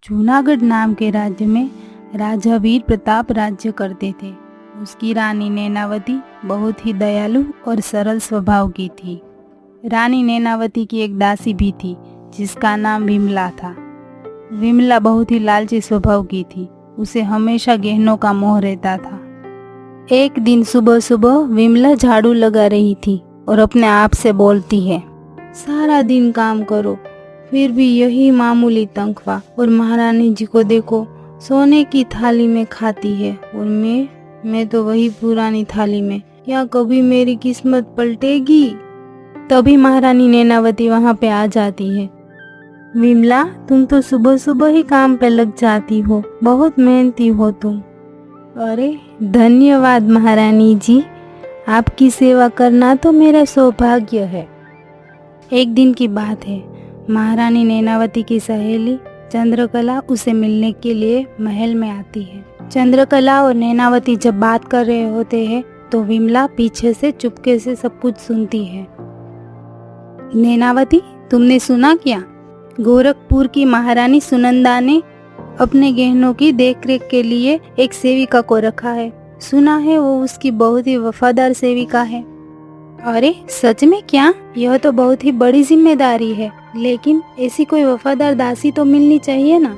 जूनागढ़ नाम के राज्य में राजा वीर प्रताप राज्य करते थे। उसकी रानी नैनावती बहुत ही दयालु और सरल स्वभाव की थी। रानी नैनावती की एक दासी भी थी जिसका नाम विमला था। विमला बहुत ही लालची स्वभाव की थी। उसे हमेशा गहनों का मोह रहता था। एक दिन सुबह सुबह विमला झाड़ू लगा रही थी और अपने आप से बोलती है, सारा दिन काम करो फिर भी यही मामूली तनख्वाह, और महारानी जी को देखो सोने की थाली में खाती है और मैं तो वही पुरानी थाली में। क्या कभी मेरी किस्मत पलटेगी? तभी महारानी नैनावती वहाँ पे आ जाती है। विमला, तुम तो सुबह सुबह ही काम पे लग जाती हो, बहुत मेहनती हो तुम। अरे धन्यवाद महारानी जी, आपकी सेवा करना तो मेरा सौभाग्य है। एक दिन की बात है, महारानी नैनावती की सहेली चंद्रकला उसे मिलने के लिए महल में आती है। चंद्रकला और नैनावती जब बात कर रहे होते हैं तो विमला पीछे से चुपके से सब कुछ सुनती है। नैनावती, तुमने सुना क्या? गोरखपुर की महारानी सुनंदा ने अपने गहनों की देखरेख के लिए एक सेविका को रखा है। सुना है वो उसकी बहुत ही वफादार सेविका है। अरे सच में क्या? यह तो बहुत ही बड़ी जिम्मेदारी है, लेकिन ऐसी कोई वफादार दासी तो मिलनी चाहिए ना।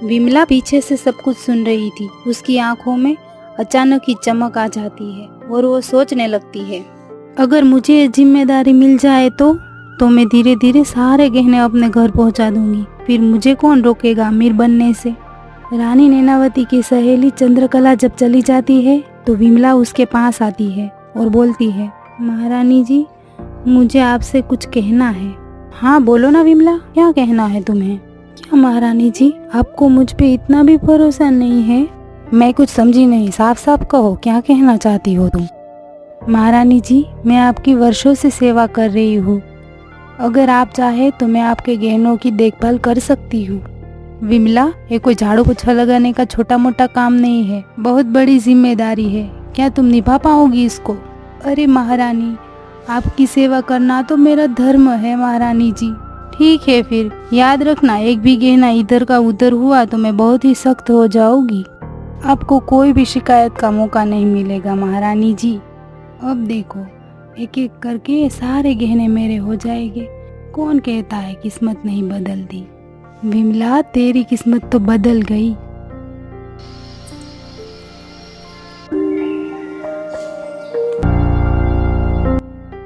विमला पीछे से सब कुछ सुन रही थी। उसकी आंखों में अचानक ही चमक आ जाती है और वो सोचने लगती है, अगर मुझे ये जिम्मेदारी मिल जाए तो मैं धीरे धीरे सारे गहने अपने घर पहुंचा दूंगी। फिर मुझे कौन रोकेगा अमीर बनने से। रानी नैनावती की सहेली चंद्रकला जब चली जाती है तो विमला उसके पास आती है और बोलती है, महारानी जी, मुझे आपसे कुछ कहना है। हाँ बोलो ना विमला, क्या कहना है तुम्हें? क्या महारानी जी, आपको मुझ पे इतना भी भरोसा नहीं है? मैं कुछ समझी नहीं, साफ साफ कहो, क्या कहना चाहती हो तुम? महारानी जी, मैं आपकी वर्षों से सेवा कर रही हूँ। अगर आप चाहे तो मैं आपके गहनों की देखभाल कर सकती हूँ। विमला, ये कोई झाड़ू पोछा लगाने का छोटा मोटा काम नहीं है, बहुत बड़ी जिम्मेदारी है। क्या तुम निभा पाओगी इसको? अरे महारानी, आपकी सेवा करना तो मेरा धर्म है महारानी जी। ठीक है, फिर याद रखना, एक भी गहना इधर का उधर हुआ तो मैं बहुत ही सख्त हो जाऊंगी। आपको कोई भी शिकायत का मौका नहीं मिलेगा महारानी जी। अब देखो, एक एक करके सारे गहने मेरे हो जाएंगे। कौन कहता है किस्मत नहीं बदलती? विमला, तेरी किस्मत तो बदल गई।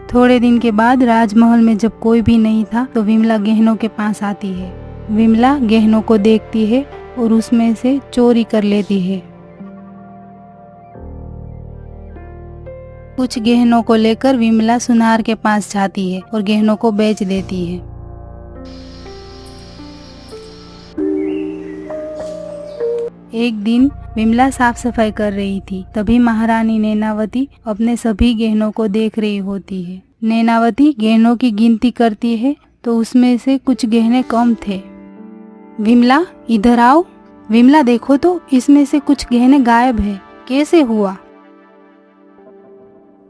थोड़े दिन के बाद राजमहल में जब कोई भी नहीं था तो विमला गहनों के पास आती है। विमला गहनों को देखती है और उसमें से चोरी कर लेती है। कुछ गहनों को लेकर विमला सुनार के पास जाती है और गहनों को बेच देती है। एक दिन विमला साफ सफाई कर रही थी, तभी महारानी नैनावती अपने सभी गहनों को देख रही होती है। नैनावती गहनों की गिनती करती है तो उसमें से कुछ गहने कम थे। विमला, इधर आओ। विमला, देखो तो इसमें से कुछ गहने गायब है, कैसे हुआ?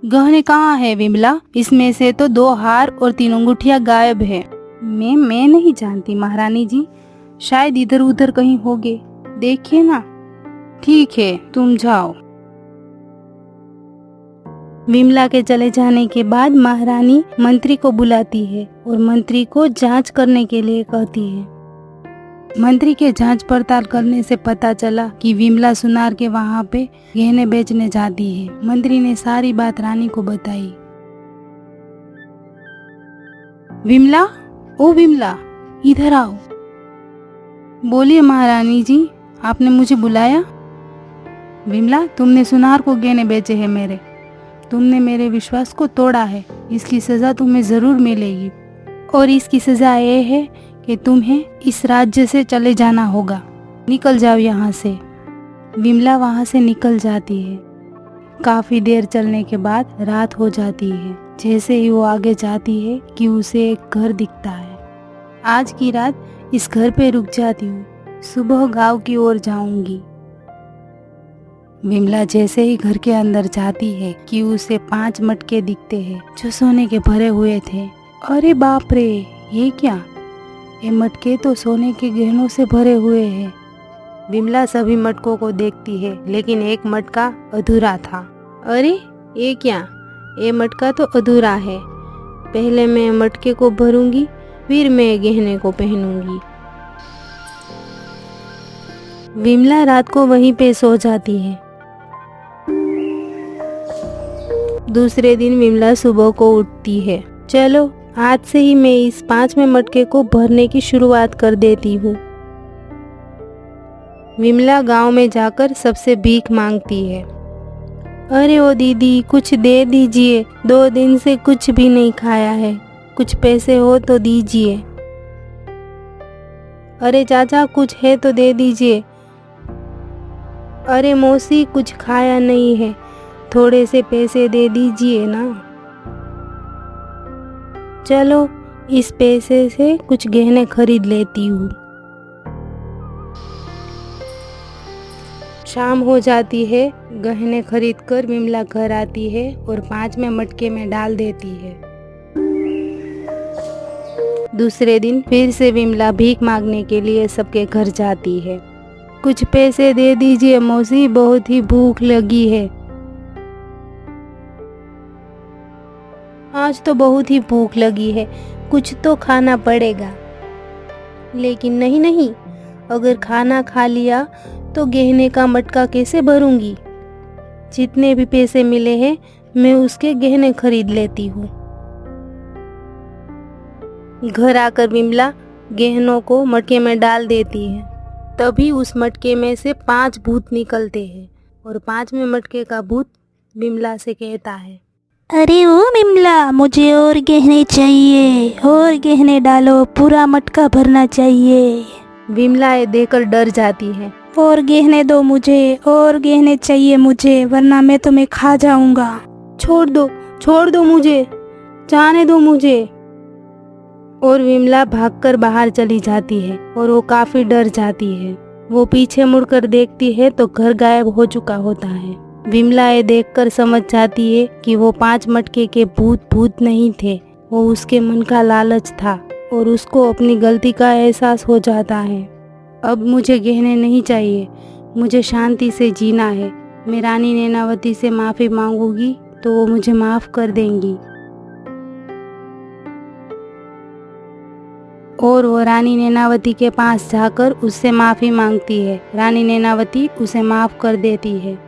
गहने कहाँ है विमला? इसमें से तो 2 हार और 3 अंगूठियां गायब है। मैं नहीं जानती महारानी जी, शायद इधर उधर कहीं होंगे, देखिए ना। ठीक है, तुम जाओ। विमला के चले जाने के बाद महारानी मंत्री को बुलाती है और मंत्री को जांच करने के लिए कहती है। मंत्री के जांच पड़ताल करने से पता चला कि विमला सुनार के वहाँ पे गहने बेचने जाती है। मंत्री ने सारी बात रानी को बताई। विमला, ओ विमला, इधर आओ। बोलिए महारानी जी, आपने मुझे बुलाया? विमला, तुमने सुनार को गहने बेचे हैं मेरे। तुमने मेरे विश्वास को तोड़ा है, इसकी सजा तुम्हें जरूर मिलेगी। और इसकी सजा ये है कि तुम्हें इस राज्य से चले जाना होगा। निकल जाओ यहाँ से। विमला वहाँ से निकल जाती है। काफी देर चलने के बाद रात हो जाती है। जैसे ही वो आगे जाती है कि उसे एक घर दिखता है। आज की रात इस घर पे रुक जाती हूँ, सुबह गांव की ओर जाऊंगी। विमला जैसे ही घर के अंदर जाती है कि उसे 5 मटके दिखते हैं जो सोने के भरे हुए थे। अरे बाप रे, ये क्या? ये मटके तो सोने के गहनों से भरे हुए हैं। विमला सभी मटकों को देखती है, लेकिन एक मटका अधूरा था। अरे ये क्या, ये मटका तो अधूरा है। पहले मैं मटके को भरूंगी, फिर मैं गहने को पहनूंगी। विमला रात को वहीं पे सो जाती है। दूसरे दिन विमला सुबह को उठती है। चलो आज से ही मैं इस 5वें मटके को भरने की शुरुआत कर देती हूँ। विमला गांव में जाकर सबसे भीख मांगती है। अरे ओ दीदी, कुछ दे दीजिए, 2 दिन से कुछ भी नहीं खाया है, कुछ पैसे हो तो दीजिए। अरे चाचा, कुछ है तो दे दीजिए। अरे मौसी, कुछ खाया नहीं है, थोड़े से पैसे दे दीजिए ना। चलो इस पैसे से कुछ गहने खरीद लेती हूँ। शाम हो जाती है। गहने खरीदकर विमला घर आती है और 5वें मटके में डाल देती है। दूसरे दिन फिर से विमला भीख मांगने के लिए सबके घर जाती है। कुछ पैसे दे दीजिए मौसी, बहुत ही भूख लगी है। आज तो बहुत ही भूख लगी है, कुछ तो खाना पड़ेगा। लेकिन नहीं नहीं, अगर खाना खा लिया तो गहने का मटका कैसे भरूंगी। जितने भी पैसे मिले हैं मैं उसके गहने खरीद लेती हूँ। घर आकर विमला गहनों को मटके में डाल देती है। तभी उस मटके में से 5 भूत निकलते हैं और 5वें मटके का भूत विमला से कहता है, अरे ओ विमला, मुझे और गहने चाहिए, और गहने डालो, पूरा मटका भरना चाहिए। विमला ये देखकर डर जाती है। और गहने दो मुझे, और गहने चाहिए मुझे, वरना मैं तुम्हें खा जाऊंगा। छोड़ दो मुझे, जाने दो मुझे। और विमला भागकर बाहर चली जाती है और वो काफी डर जाती है। वो पीछे मुड़कर देखती है तो घर गायब हो चुका होता है। विमला ये देखकर समझ जाती है कि वो 5 मटके के भूत नहीं थे, वो उसके मन का लालच था और उसको अपनी गलती का एहसास हो जाता है। अब मुझे गहने नहीं चाहिए, मुझे शांति से जीना है। मैं रानी नैनावती से माफ़ी मांगूंगी तो वो मुझे माफ़ कर देंगी। और वो रानी नैनावती के पास जाकर उससे माफ़ी मांगती है। रानी नैनावती उसे माफ़ कर देती है।